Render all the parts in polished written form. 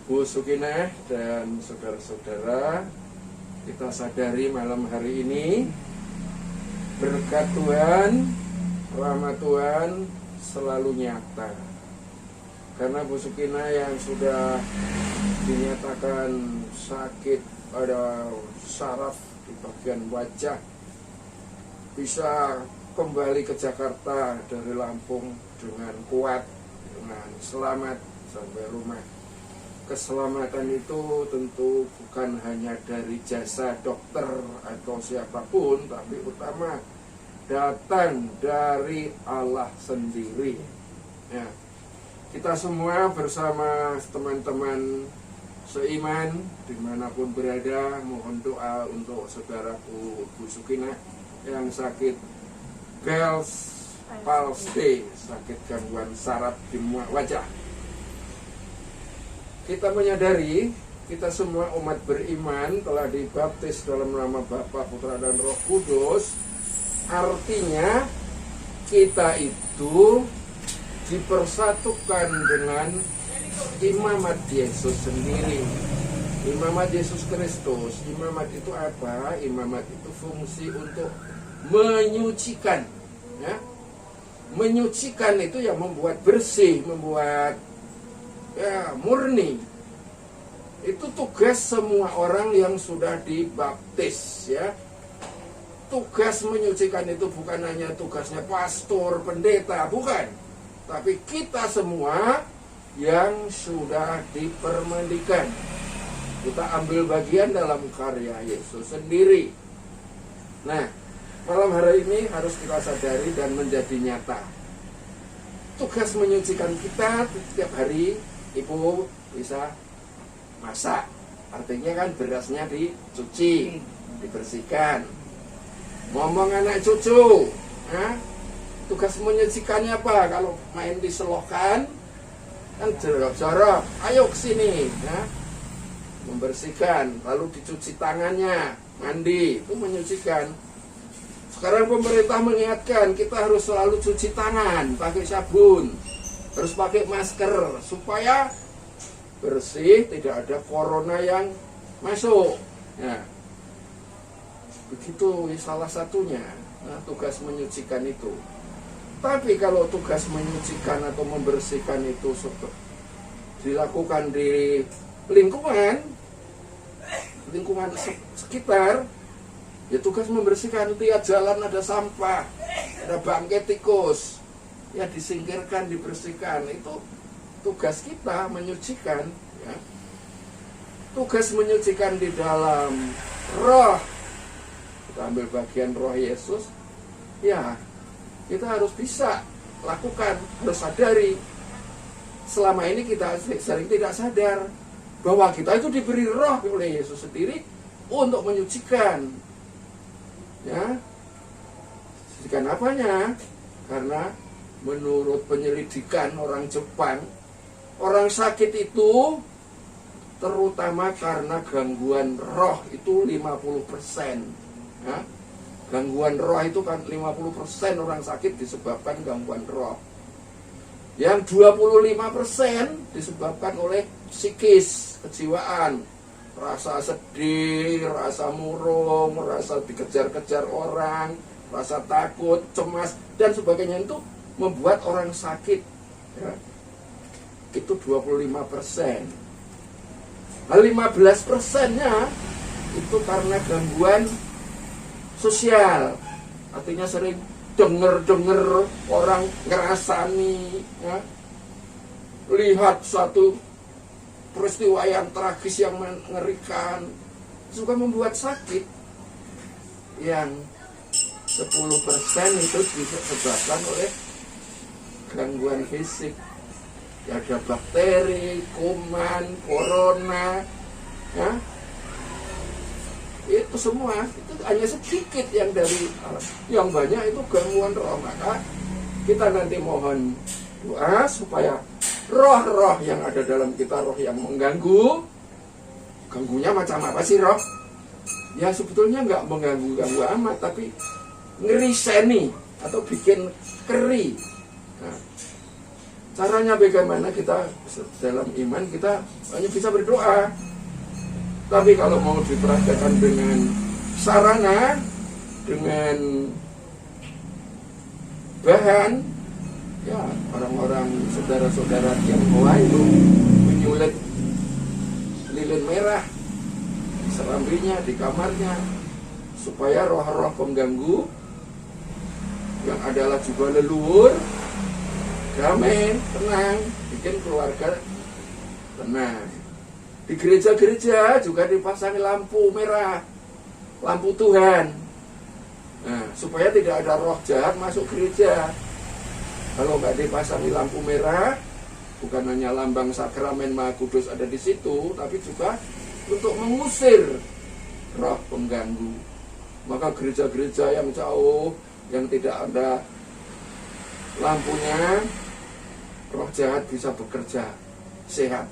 Bu Sukinah dan saudara-saudara, kita sadari malam hari ini berkat Tuhan, rahmat Tuhan selalu nyata. Karena Bu Sukinah yang sudah dinyatakan sakit pada saraf di bagian wajah bisa kembali ke Jakarta dari Lampung dengan kuat, dengan selamat sampai rumah. Keselamatan itu tentu bukan hanya dari jasa dokter atau siapapun, tapi utama datang dari Allah sendiri. Ya. Kita semua bersama teman-teman seiman dimanapun berada, mohon doa untuk saudaraku Bu Sukinah yang sakit Bell's palsy, sakit gangguan saraf di wajah. Kita menyadari kita semua umat beriman telah dibaptis dalam nama Bapa, Putra, dan Roh Kudus. Artinya kita itu dipersatukan dengan imamat Yesus sendiri. Imamat Yesus Kristus. Imamat itu apa? Imamat itu fungsi untuk menyucikan, ya. Menyucikan itu yang membuat bersih, membuat murni. Itu tugas semua orang yang sudah dibaptis, ya. Tugas menyucikan itu bukan hanya tugasnya pastor, pendeta, bukan. Tapi kita semua yang sudah dipermandikan. Kita ambil bagian dalam karya Yesus sendiri. Nah, malam hari ini harus kita sadari dan menjadi nyata. Tugas menyucikan kita setiap hari. Ibu bisa masak, artinya kan berasnya dicuci, dibersihkan. Ngomong anak cucu, tugas menyucikannya apa? Kalau main diselokan, kan jorok-jorok, ayo kesini, membersihkan, lalu dicuci tangannya, mandi, itu menyucikan. Sekarang pemerintah mengingatkan kita harus selalu cuci tangan, pakai sabun, terus pakai masker supaya bersih, tidak ada corona yang masuk. Nah, begitu salah satunya tugas menyucikan itu. Tapi kalau tugas menyucikan atau membersihkan itu dilakukan di lingkungan sekitar, ya tugas membersihkan. Tiap jalan ada sampah, ada bangkai tikus, ya disingkirkan, dibersihkan. Itu tugas kita menyucikan, ya. Tugas menyucikan di dalam roh, kita ambil bagian roh Yesus, ya kita harus bisa lakukan, harus sadari. Selama ini kita sering tidak sadar bahwa kita itu diberi roh oleh Yesus sendiri untuk menyucikan, ya. Menyucikan apanya? Karena menurut penyelidikan orang Jepang, orang sakit itu terutama karena gangguan roh itu 50%. Ya. Gangguan roh itu kan 50% orang sakit disebabkan gangguan roh. Yang 25% disebabkan oleh psikis, kejiwaan, rasa sedih, rasa murung, rasa dikejar-kejar orang, rasa takut, cemas, dan sebagainya itu membuat orang sakit, ya. Itu 25%. Nah, 15%-nya itu karena gangguan sosial. Artinya sering denger orang ngerasani, ya. Lihat suatu peristiwa yang tragis, yang mengerikan, juga membuat sakit. Yang 10% itu disebabkan oleh gangguan fisik, ya, ada bakteri, kuman, corona, ya. Itu semua, itu hanya sedikit yang dari yang banyak itu gangguan roh. Maka kita nanti mohon doa supaya roh-roh yang ada dalam kita, roh yang mengganggu, ganggunya macam apa sih roh? Ya sebetulnya nggak mengganggu amat, tapi ngeriseni atau bikin keri. Nah, Caranya bagaimana? Kita dalam iman kita hanya bisa berdoa. Tapi kalau mau diperhatikan dengan sarana, dengan bahan, ya orang-orang saudara-saudara Tionghoa itu menyulit lilin merah di serambinya, di kamarnya, supaya roh-roh pengganggu yang adalah juga leluhur damai, tenang, bikin keluarga tenang. Di gereja-gereja juga dipasangi lampu merah, lampu Tuhan. Nah, supaya tidak ada roh jahat masuk gereja. Kalau nggak dipasangi lampu merah, bukan hanya lambang sakramen Maha Kudus ada di situ, tapi juga untuk mengusir roh pengganggu. Maka gereja-gereja yang jauh, yang tidak ada lampunya, roh jahat bisa bekerja sehat.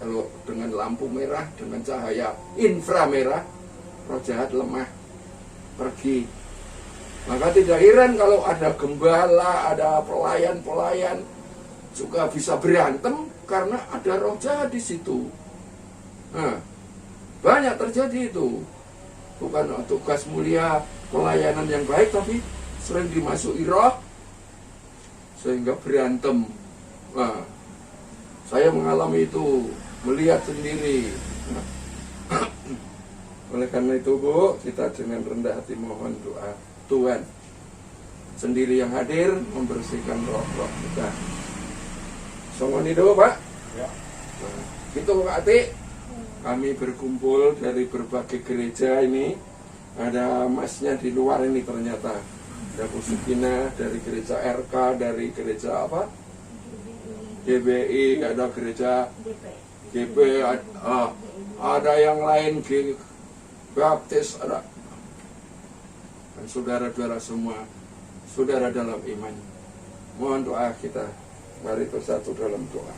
Kalau dengan lampu merah, dengan cahaya inframerah, roh jahat lemah, pergi. Maka tidak heran kalau ada gembala, ada pelayan-pelayan juga bisa berantem karena ada roh jahat di situ. Nah, banyak terjadi itu. Bukan tugas mulia pelayanan yang baik, tapi sering dimasuki roh sehingga berantem. Nah, saya mengalami itu, melihat sendiri. Nah, oleh karena itu Bu, kita dengan rendah hati mohon doa Tuhan sendiri yang hadir membersihkan roh-roh kita. Songoni dulu Pak. Ya. Nah, gitu Pak Ati. Kami berkumpul dari berbagai gereja ini. Ada masnya di luar ini ternyata. Ada Bu Sukina dari gereja RK, dari gereja apa? GBI, ada gereja GP, ada yang lain Baptis, ada. Dan saudara-saudara semua, saudara dalam iman, mohon doa kita. Mari bersatu dalam doa.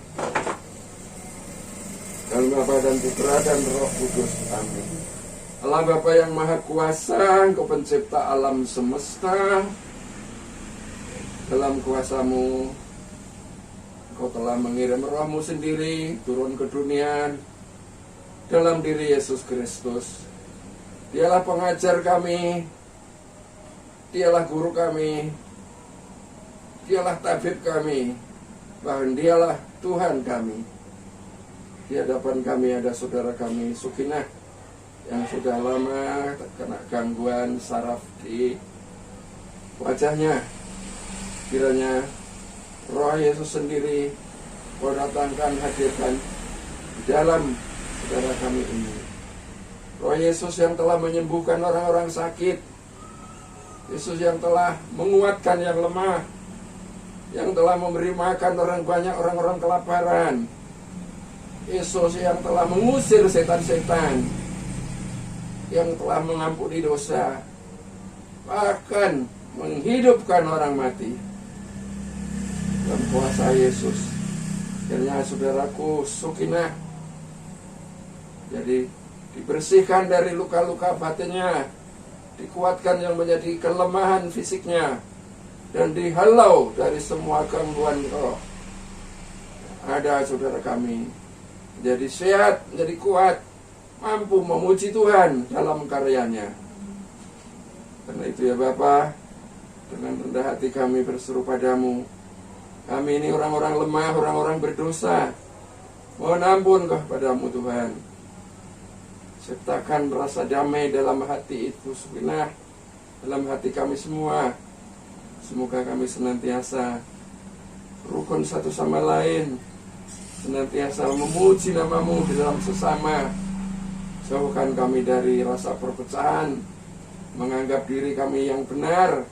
Dalam Bapa dan Putra dan Roh Kudus. Amin. Allah Bapa yang Maha Kuasa, Engkau pencipta alam semesta. Dalam kuasa-Mu, Engkau telah mengirim Roh-Mu sendiri turun ke dunia dalam diri Yesus Kristus. Dialah pengajar kami, Dialah guru kami, Dialah tabib kami, bahkan Dialah Tuhan kami. Di hadapan kami ada saudara kami Sukinah yang sudah lama terkena gangguan saraf di wajahnya. Kiranya Roh Yesus sendiri Kau datangkan, hadirkan di dalam saudara kami ini. Roh Yesus yang telah menyembuhkan orang-orang sakit, Yesus yang telah menguatkan yang lemah, yang telah memberi makan orang banyak, orang-orang kelaparan, Yesus yang telah mengusir setan-setan, yang telah mengampuni dosa, bahkan menghidupkan orang mati. Dalam kuasa Yesus, kiranya saudaraku Sukinah jadi dibersihkan dari luka-luka batinnya, dikuatkan yang menjadi kelemahan fisiknya, dan dihalau dari semua gangguan roh. Ada saudara kami menjadi sehat, menjadi kuat, mampu memuji Tuhan dalam karyanya. Karena itu ya Bapa, dengan rendah hati kami berseru padamu. Kami ini orang-orang lemah, orang-orang berdosa. Mohon ampun kepadamu Tuhan. Ciptakan rasa damai dalam hati itu Sukinah, dalam hati kami semua. Semoga kami senantiasa rukun satu sama lain, senantiasa memuji nama-Mu di dalam sesama. Jauhkan kami dari rasa perpecahan, menganggap diri kami yang benar,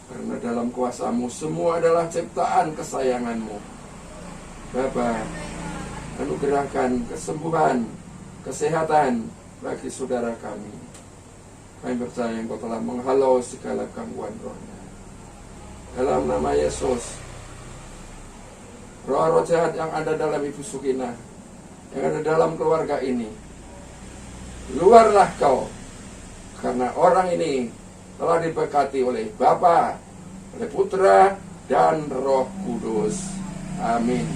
karena dalam kuasa-Mu semua adalah ciptaan kesayangan-Mu. Bapa, anugerahkan kesembuhan, kesehatan bagi saudara kami. Kami percaya Engkau telah menghalau segala gangguan rohnya. Dalam nama Yesus, roh-roh jahat yang ada dalam Ibu Sukinah, yang ada dalam keluarga ini, keluarlah Kau, karena orang ini telah diberkati oleh Bapa, oleh Putra, dan Roh Kudus. Amin.